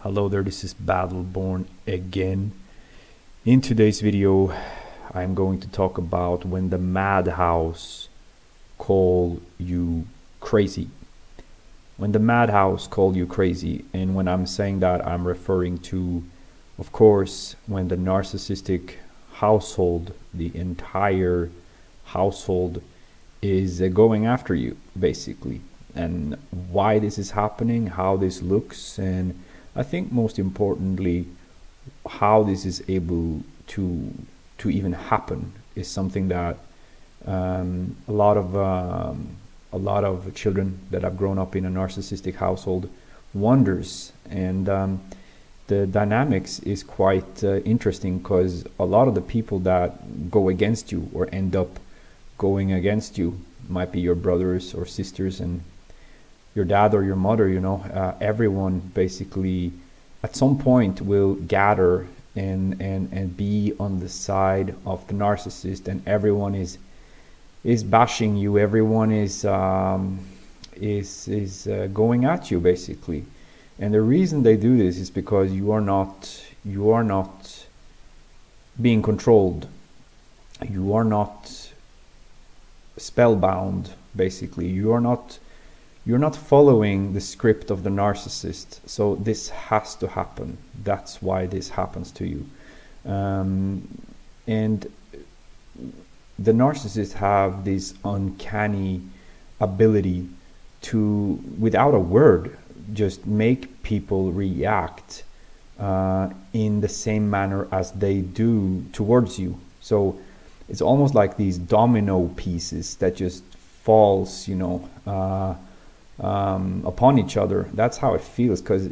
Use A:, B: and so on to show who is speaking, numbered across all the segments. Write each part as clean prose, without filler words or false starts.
A: Hello there, this is Battleborn again. In today's video, I'm going to talk about when the Madhouse call you crazy. When the Madhouse call you crazy, and when I'm saying that, I'm referring to, of course, when the narcissistic household, the entire household is going after you, basically. And why this is happening, how this looks, and I think most importantly, how this is able to even happen is something that a lot of children that have grown up in a narcissistic household wonders. And the dynamics is quite interesting, because a lot of the people that go against you or end up going against you might be your brothers or sisters and your dad or your mother, everyone basically at some point will gather and be on the side of the narcissist, and everyone is bashing you, everyone is going at you, basically. And the reason they do this is because you are not being controlled, you are not spellbound, basically. You're not following the script of the narcissist. So this has to happen. That's why this happens to you. And the narcissists have this uncanny ability to, without a word, just make people react in the same manner as they do towards you. So it's almost like these domino pieces that just falls, upon each other. That's how it feels, because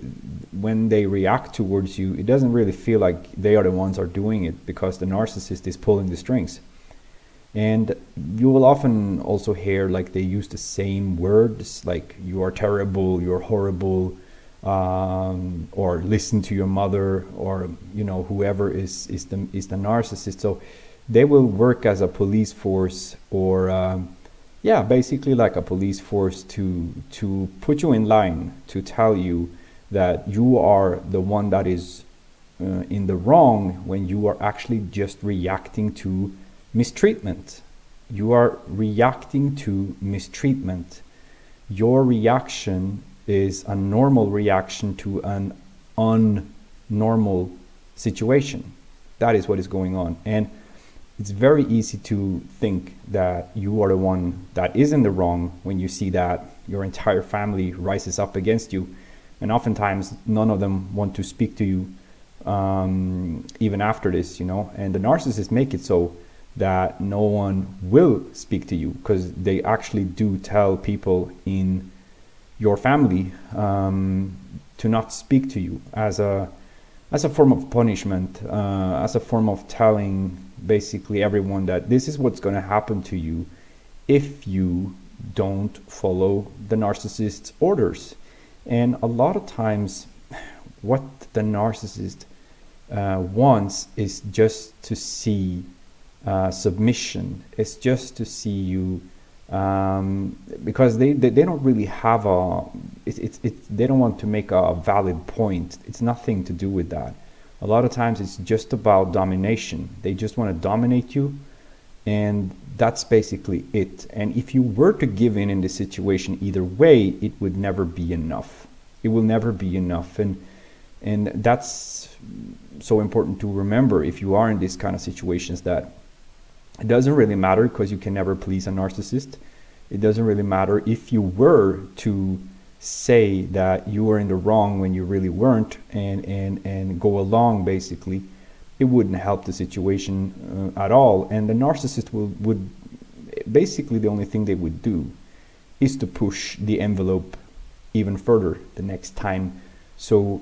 A: when they react towards you, it doesn't really feel like they are the ones are doing it, because the narcissist is pulling the strings. And you will often also hear like they use the same words, like you are terrible, you're horrible, or listen to your mother, or whoever is the narcissist. So they will work as a police force, or basically like a police force to put you in line, to tell you that you are the one that is in the wrong, when you are actually just reacting to mistreatment. You are reacting to mistreatment. Your reaction is a normal reaction to an unnormal situation. That is what is going on. And it's very easy to think that you are the one that is in the wrong when you see that your entire family rises up against you. And oftentimes none of them want to speak to you even after this, and the narcissists make it so that no one will speak to you, because they actually do tell people in your family to not speak to you as a form of punishment, as a form of telling basically everyone that this is what's going to happen to you if you don't follow the narcissist's orders. And a lot of times what the narcissist wants is just to see submission. It's just to see you, because they don't really have they don't want to make a valid point. It's nothing to do with that. A lot of times it's just about domination. They just want to dominate you, and that's basically it. And if you were to give in this situation either way, it would never be enough. It will never be enough. And that's so important to remember if you are in these kind of situations, that it doesn't really matter, because you can never please a narcissist. It doesn't really matter if you were to say that you were in the wrong when you really weren't, and go along, basically. It wouldn't help the situation at all. And the narcissist would basically, the only thing they would do is to push the envelope even further the next time. So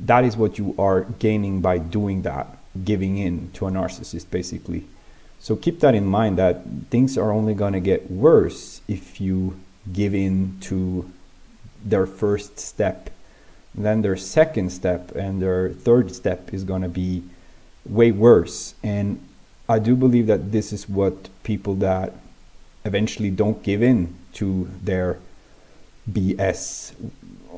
A: that is what you are gaining by doing that, giving in to a narcissist, basically. So keep that in mind, that things are only going to get worse if you give in to their first step. Then their second step and their third step is going to be way worse. And I do believe that this is what people that eventually don't give in to their BS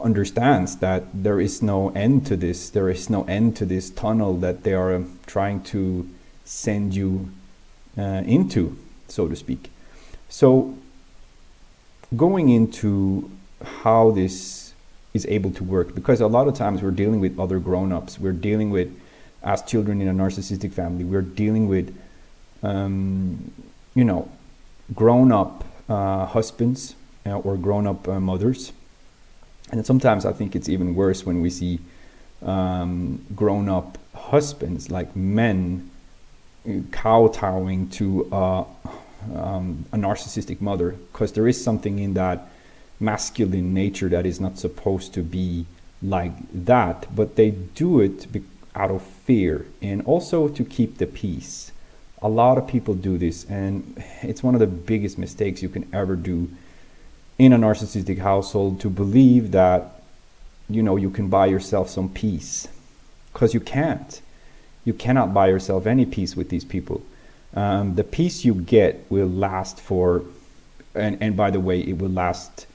A: understands that there is no end to this. There is no end to this tunnel that they are trying to send you into, so to speak. So going into how this is able to work, because a lot of times we're dealing with other grown-ups, we're dealing with, as children in a narcissistic family, we're dealing with grown-up husbands or grown-up mothers. And sometimes I think it's even worse when we see grown-up husbands, like men, kowtowing to a narcissistic mother, because there is something in that masculine nature that is not supposed to be like that, but they do it out of fear and also to keep the peace. A lot of people do this, and it's one of the biggest mistakes you can ever do in a narcissistic household, to believe that you can buy yourself some peace, because you can't. You cannot buy yourself any peace with these people. The peace you get will last for, and by the way, it will last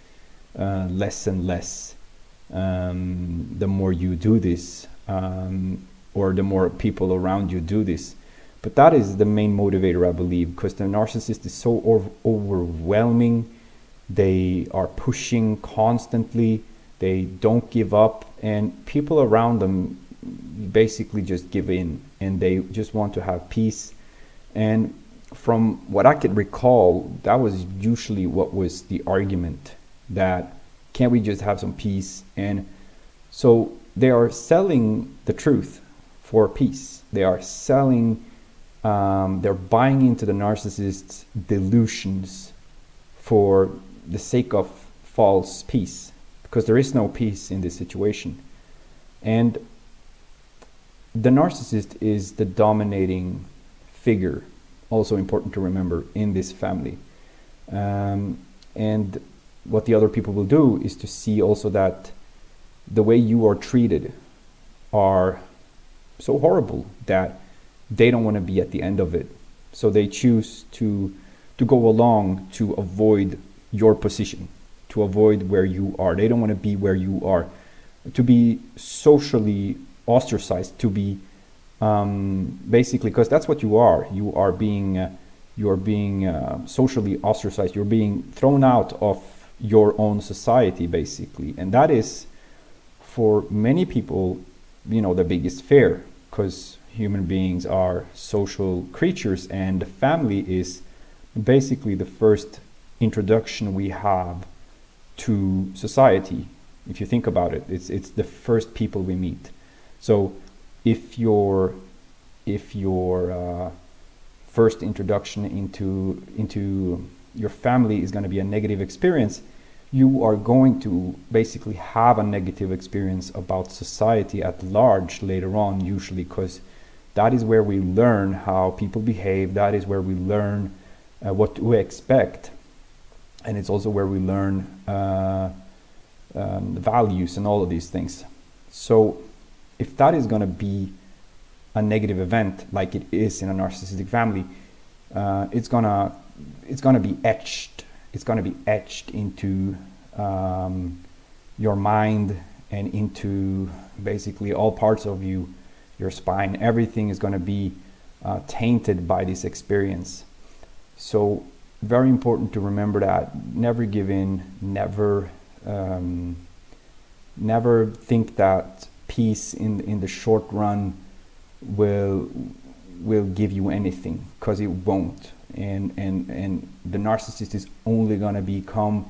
A: less and less the more you do this, or the more people around you do this. But that is the main motivator, I believe, because the narcissist is so overwhelming. They are pushing constantly. They don't give up, and people around them basically just give in, and they just want to have peace. And from what I could recall, that was usually what was the argument, that can't we just have some peace? And so they are selling the truth for peace. They are selling, they're buying into the narcissist's delusions for the sake of false peace, because there is no peace in this situation. And the narcissist is the dominating figure, also important to remember, in this family. And what the other people will do is to see also that the way you are treated are so horrible that they don't want to be at the end of it. So they choose to go along to avoid your position, to avoid where you are. They don't want to be where you are, to be socially ostracized, to be basically, because that's what you are. You are being socially ostracized. You're being thrown out of your own society, basically. And that is, for many people, the biggest fear, because human beings are social creatures, and the family is basically the first introduction we have to society. If you think about it, it's the first people we meet. So if your first introduction into your family is going to be a negative experience, you are going to basically have a negative experience about society at large later on, usually, because that is where we learn how people behave. That is where we learn what to expect. And it's also where we learn the values and all of these things. So if that is going to be a negative event, like it is in a narcissistic family, it's gonna be etched. It's gonna be etched into your mind and into basically all parts of you, your spine. Everything is gonna be tainted by this experience. So very important to remember that. Never give in. Never think that peace in the short run will give you anything, because it won't. And the narcissist is only going to become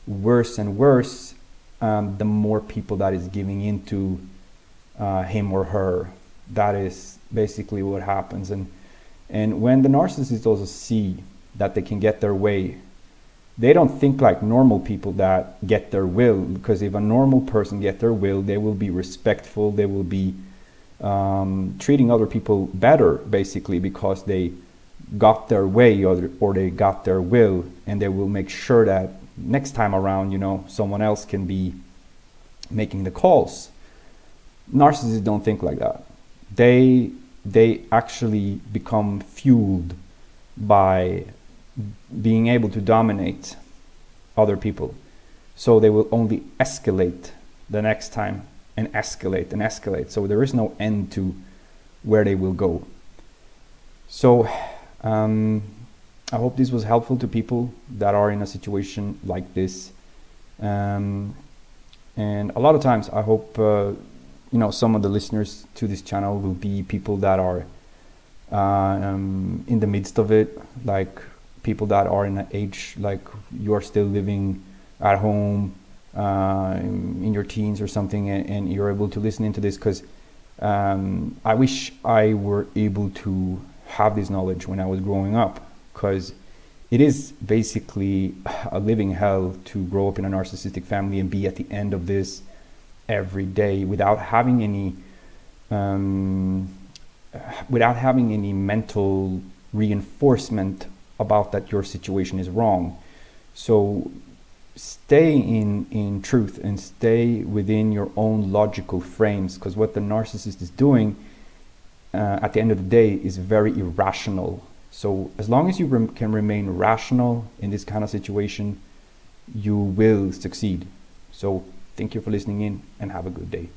A: worse and worse the more people that is giving into him or her. That is basically what happens. And when the narcissists also see that they can get their way, they don't think like normal people that get their will, because if a normal person get their will, they will be respectful, they will be treating other people better, basically, because they got their way or they got their will, and they will make sure that next time around, someone else can be making the calls. Narcissists don't think like that. They actually become fueled by being able to dominate other people. So they will only escalate the next time and escalate and escalate. So there is no end to where they will go. So I hope this was helpful to people that are in a situation like this. And a lot of times I hope some of the listeners to this channel will be people that are in the midst of it, like people that are in an age like you're still living at home in your teens or something, and you're able to listen into this, because I wish I were able to have this knowledge when I was growing up, because it is basically a living hell to grow up in a narcissistic family and be at the end of this every day without having any mental reinforcement about that your situation is wrong. So stay in truth and stay within your own logical frames, because what the narcissist is doing at the end of the day is very irrational. So as long as you can remain rational in this kind of situation, you will succeed. So thank you for listening in, and have a good day.